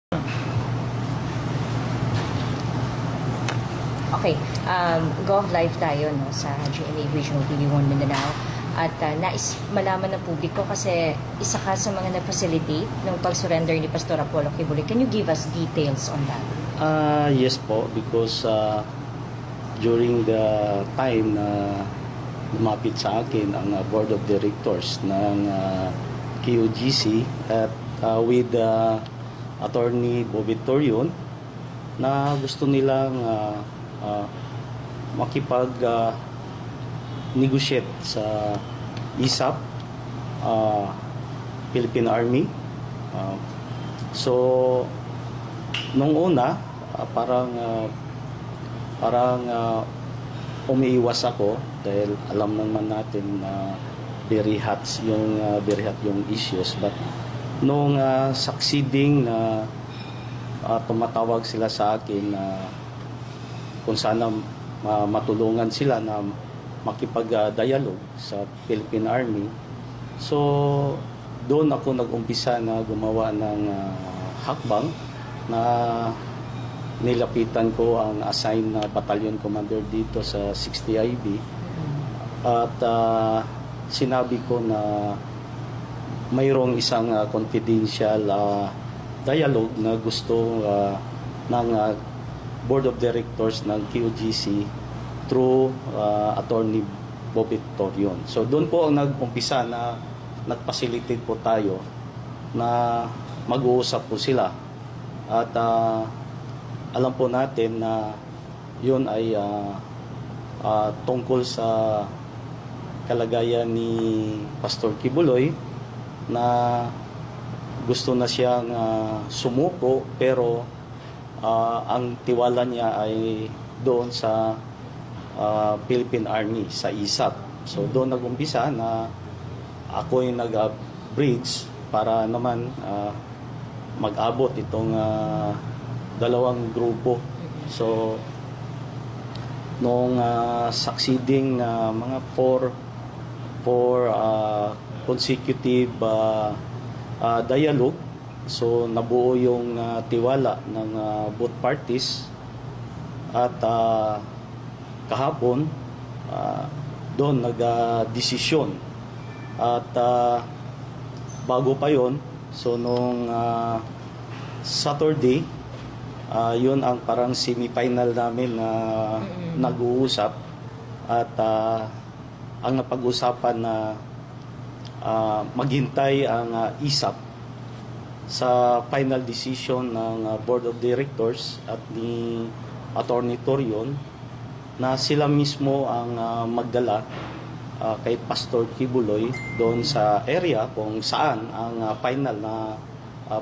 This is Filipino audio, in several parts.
Okay, Gov Live tayo no, sa GMA Regional TV1 Mindanao. At nais malaman ng publiko kasi isa ka sa mga nag-facilitate ng pag-surrender ni Pastor Apollo Kibuloy. Can you give us details on that? Yes po, because during the time na lumapit sa akin ang Board of Directors ng QGC at with Attorney Bobby Torion na gusto nilang makipag-negotiate sa ISAP, Philippine Army. So, nung una, parang umiiwas ako dahil alam naman natin na very hot yung issues. But nung succeeding na tumatawag sila sa akin na kung sana matulungan sila na makipag-dialogue sa Philippine Army. So, doon ako nag-umpisa na gumawa ng hakbang na nilapitan ko ang assigned na battalion commander dito sa 60 IB. At sinabi ko na mayroong isang confidential dialogue na gusto ng Board of Directors ng QGC through Attorney Bobby Torion. So doon po ang nag-umpisa na nag-facilitate po tayo na mag-uusap po sila. At alam po natin na yun ay tungkol sa kalagayan ni Pastor Kibuloy na gusto na siyang sumuko pero ang tiwala niya ay doon sa Philippine Army, sa ISAP. So doon nag-umpisa na ako yung nag-bridge para naman mag-abot itong dalawang grupo. So nung succeeding mga four consecutive dialogue, so nabuo yung tiwala ng both parties. At kahapon doon nag-desisyon. At bago pa yon, so nung Saturday, yun ang parang semi-final namin na nag-uusap. At ang napag-usapan na maghintay ang ISAP sa final decision ng Board of Directors at ni Attorney Torion na sila mismo ang magdala kay Pastor Kibuloy doon sa area kung saan ang final na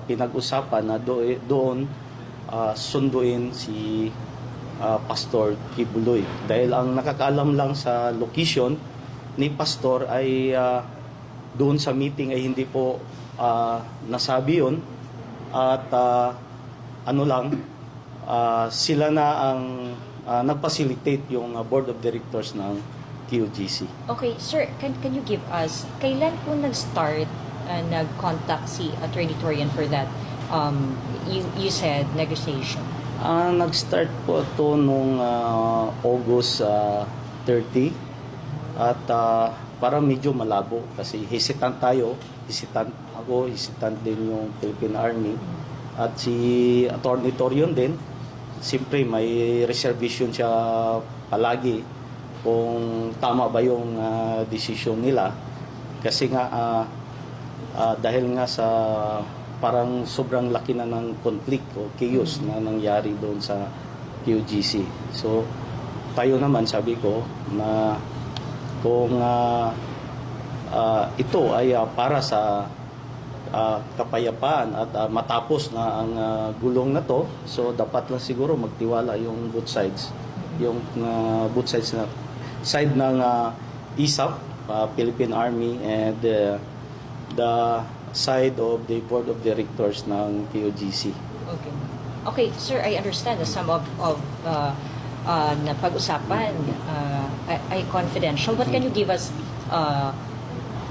pinag-usapan na doon sunduin si Pastor Kibuloy. Dahil ang nakakaalam lang sa location ni Pastor ay doon sa meeting ay hindi po nasabi yun. At sila na ang nag-facilitate yung Board of Directors ng QGC. Okay, sir, can you give us, kailan po nag-start, nag-contact si Attorney Torion for that, you said, negotiation? Nag-start po ito nung August 30 at parang medyo malabo kasi hesitant tayo, hesitant ako, hesitant din yung Philippine Army at si Attorney Torion din. Siyempre may reservation siya palagi kung tama ba yung decision nila kasi nga dahil nga sa parang sobrang laki na ng conflict o chaos na nangyari doon sa QGC. So tayo naman sabi ko na kung ito ay para sa kapayapaan at matapos na ang gulong na to, so dapat lang siguro magtiwala yung both sides, yung both sides na side ng ISAP, Philippine Army, and the side of the Board of Directors ng QGC. Okay. Okay, sir, I understand that some of na pag-usapan ay confidential. But can you give us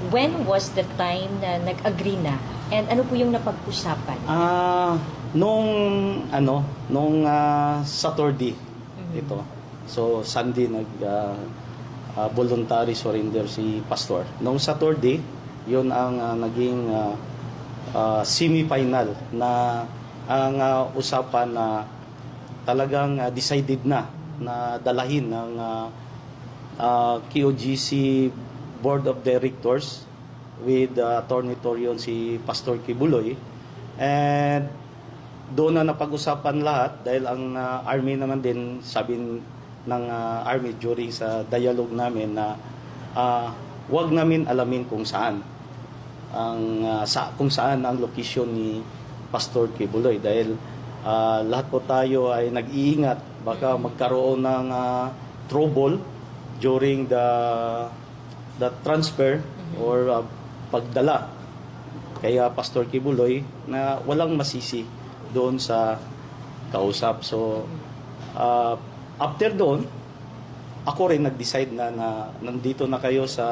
when was the time na nag-agree na And ano po yung napag-usapan? Nung Saturday ito. So Sunday voluntary surrender si pastor. Nung Saturday, 'yun ang naging semi-final na ang usapan na talagang decided na dalahin ng KOGC Board of Directors with Attorney Torion si Pastor Kibuloy, and doon na napag-usapan lahat dahil ang Army naman din sabi ng Army during sa dialogue namin na wag namin alamin kung saan ang location ni Pastor Kibuloy dahil lahat po tayo ay nag-iingat baka magkaroon ng trouble during the transfer or pagdala kaya Pastor Kibuloy na walang masisi doon sa kausap. So after doon ako rin nag-decide na nandito na kayo sa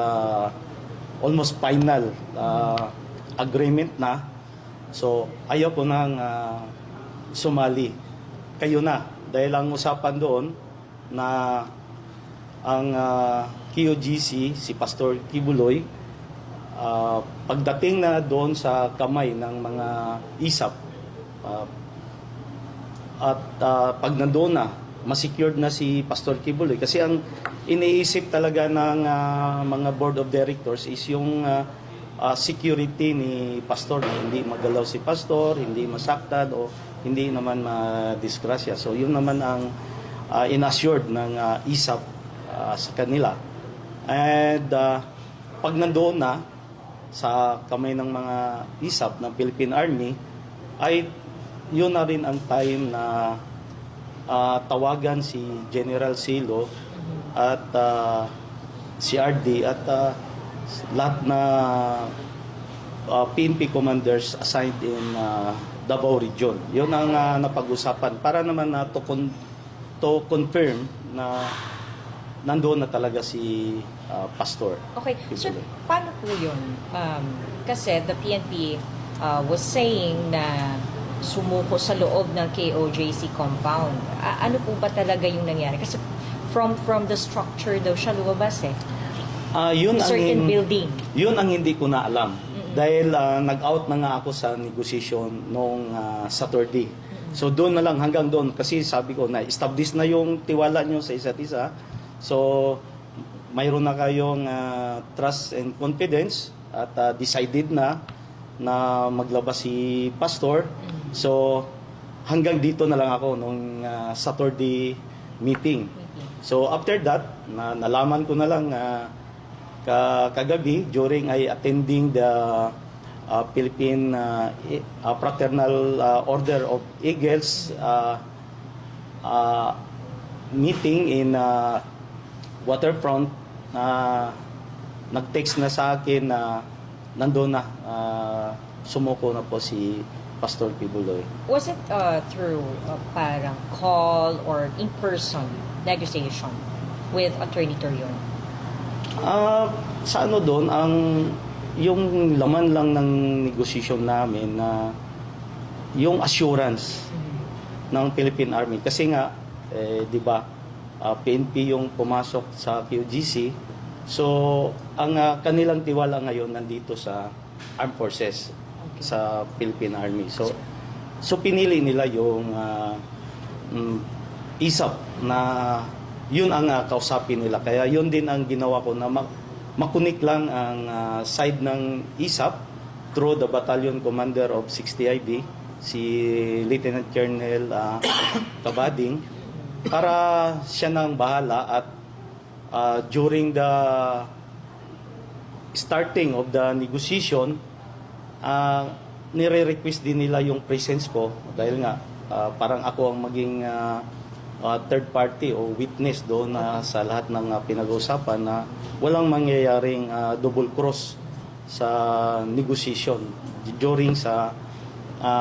almost final agreement na. So ayaw ko nang sumali. Kayo na dahil ang usapan doon na ang KOGC si Pastor Kibuloy pagdating na doon sa kamay ng mga ISAP at pag nandoon na ma-secured na si Pastor Kibuloy kasi ang iniisip talaga ng mga board of directors is yung security ni Pastor na hindi magalaw si Pastor, hindi masaktan o hindi naman ma-disgrasya. So yun naman ang inassured ng ISAP sa kanila. And pag nandoon na sa kamay ng mga ISAP ng Philippine Army ay yun na rin ang time na tawagan si General Silo at si RD at lahat na PNP commanders assigned in Davao Region. Yun ang napag-usapan para naman to confirm na nandoon na talaga si Pastor. Okay, sir, paano po yun? Kasi the PNP was saying na sumuko sa loob ng KOJC compound. Ano po ba talaga yung nangyari? Kasi from the structure daw siya lumabas Yun certain building. Yun ang hindi ko na alam. Dahil nag-out na nga ako sa negotiation noong Saturday. So doon na lang, hanggang doon. Kasi sabi ko na, establish na yung tiwala nyo sa isa't isa. So mayroon na kayong trust and confidence at decided na maglabas si Pastor. So hanggang dito na lang ako nung Saturday meeting. So after that, nalaman ko na lang kagabi during I attending the Philippine Fraternal Order of Eagles meeting in Waterfront. Nag-text na sa akin na nandoon na sumuko na po si Pastor Kibuloy. Was it through parang call or in-person negotiation with Attorney Torion? Sa ano doon, yung laman lang ng negotiation namin na yung assurance ng Philippine Army. Kasi nga, di ba, PNP yung pumasok sa QGC. So, ang kanilang tiwala ngayon nandito sa Armed Forces, sa Philippine Army. So pinili nila yung ISAP na yun ang kausapin nila. Kaya yun din ang ginawa ko na makunik lang ang side ng ISAP through the Battalion Commander of 60IB, si Lieutenant Colonel Kabading, para siya nang bahala at during the starting of the negotiation, nire-request din nila yung presence ko dahil nga parang ako ang maging third party o witness doon sa lahat ng pinag-uusapan na walang mangyayaring double cross sa negotiation during sa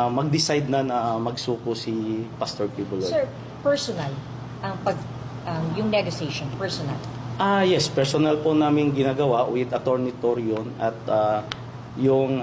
mag-decide na magsuko si Pastor Kibuloy. Sir, personal yung negotiation, personal. Yes, personal po namin ginagawa with Attorney Torion at yung